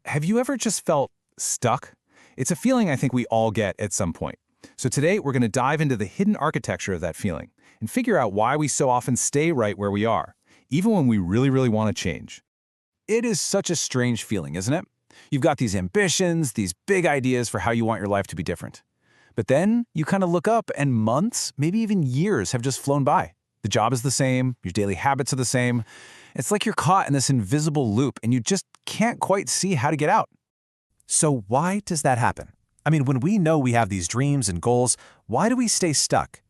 Have you ever just felt stuck? It's a feeling I think we all get at some point. So today, we're going to dive into the hidden architecture of that feeling and figure out why we so often stay right where we are, even when we really want to change. It is such a strange feeling, isn't it? You've got these ambitions, these big ideas for how you want your life to be different. But then you kind of look up and months, maybe even years have just flown by. The job is the same, your daily habits are the same. It's like you're caught in this invisible loop and you just can't quite see how to get out. So why does that happen? I mean, when we know we have these dreams and goals, why do we stay stuck?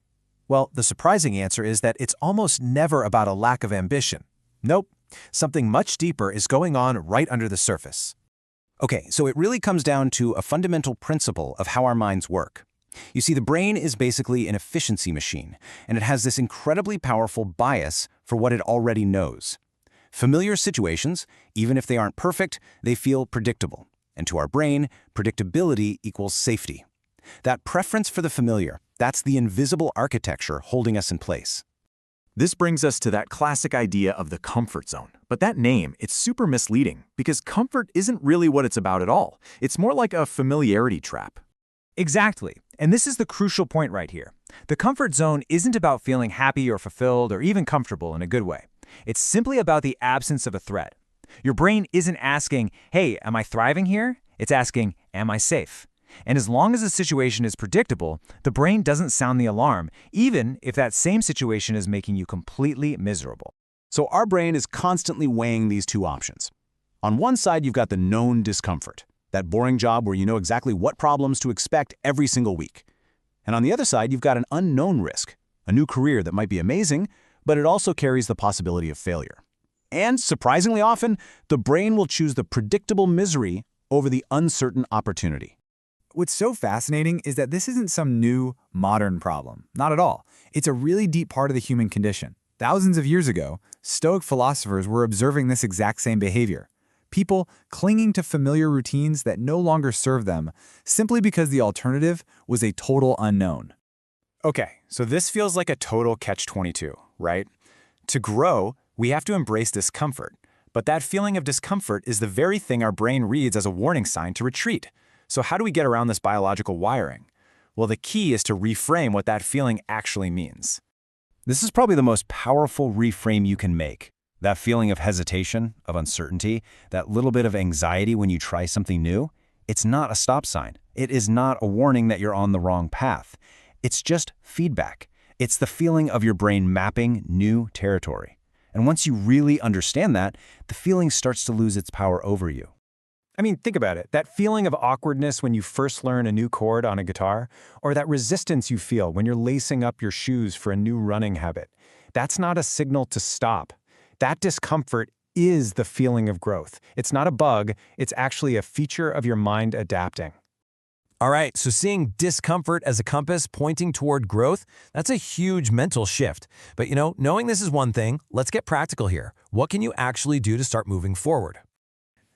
Well, the surprising answer is that it's almost never about a lack of ambition. Nope, something much deeper is going on right under the surface. Okay, so it really comes down to a fundamental principle of how our minds work. You see, the brain is basically an efficiency machine, and it has this incredibly powerful bias for what it already knows. Familiar situations, even if they aren't perfect, they feel predictable. And to our brain, predictability equals safety. That preference for the familiar, that's the invisible architecture holding us in place. This brings us to that classic idea of the comfort zone. But that name, it's super misleading because comfort isn't really what it's about at all. It's more like a familiarity trap. Exactly. And this is the crucial point right here. The comfort zone isn't about feeling happy or fulfilled or even comfortable in a good way. It's simply about the absence of a threat. Your brain isn't asking, hey, am I thriving here? It's asking, am I safe? And as long as the situation is predictable, the brain doesn't sound the alarm, even if that same situation is making you completely miserable. So our brain is constantly weighing these two options. On one side, you've got the known discomfort, that boring job where you know exactly what problems to expect every single week. And on the other side, you've got an unknown risk, a new career that might be amazing, but it also carries the possibility of failure. And surprisingly often, the brain will choose the predictable misery over the uncertain opportunity. What's so fascinating is that this isn't some new, modern problem. Not at all. It's a really deep part of the human condition. Thousands of years ago, Stoic philosophers were observing this exact same behavior. People clinging to familiar routines that no longer serve them simply because the alternative was a total unknown. Okay, so this feels like a total catch-22, right? To grow, we have to embrace discomfort. But that feeling of discomfort is the very thing our brain reads as a warning sign to retreat. So how do we get around this biological wiring? Well, the key is to reframe what that feeling actually means. This is probably the most powerful reframe you can make. That feeling of hesitation, of uncertainty, that little bit of anxiety when you try something new, it's not a stop sign. It is not a warning that you're on the wrong path. It's just feedback. It's the feeling of your brain mapping new territory. And once you really understand that, the feeling starts to lose its power over you. I mean, think about it. That feeling of awkwardness when you first learn a new chord on a guitar, or that resistance you feel when you're lacing up your shoes for a new running habit, that's not a signal to stop. That discomfort is the feeling of growth. It's not a bug, it's actually a feature of your mind adapting. All right, so seeing discomfort as a compass pointing toward growth, that's a huge mental shift. But knowing this is one thing, let's get practical here. What can you actually do to start moving forward?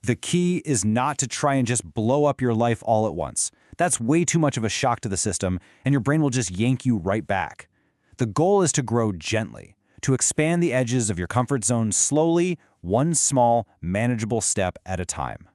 The key is not to try and just blow up your life all at once. That's way too much of a shock to the system, and your brain will just yank you right back. The goal is to grow gently, to expand the edges of your comfort zone slowly, one small, manageable step at a time.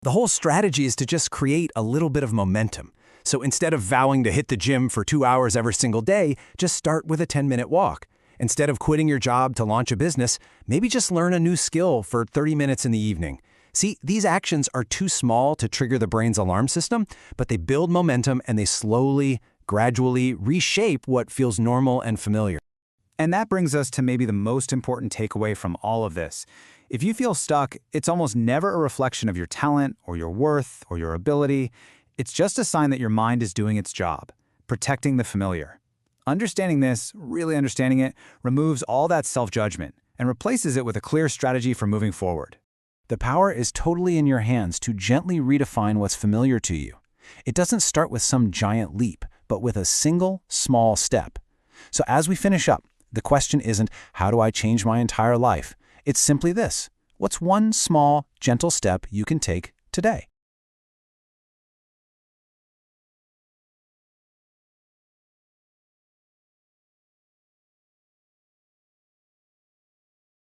The whole strategy is to just create a little bit of momentum. So instead of vowing to hit the gym for 2 hours every single day, just start with a 10-minute walk. Instead of quitting your job to launch a business, maybe just learn a new skill for 30 minutes in the evening. See, these actions are too small to trigger the brain's alarm system, but they build momentum and they slowly, gradually reshape what feels normal and familiar. And that brings us to maybe the most important takeaway from all of this. If you feel stuck, it's almost never a reflection of your talent or your worth or your ability. It's just a sign that your mind is doing its job, protecting the familiar. Understanding this, really understanding it, removes all that self-judgment and replaces it with a clear strategy for moving forward. The power is totally in your hands to gently redefine what's familiar to you. It doesn't start with some giant leap, but with a single, small step. So as we finish up, the question isn't, how do I change my entire life? It's simply this: what's one small, gentle step you can take today?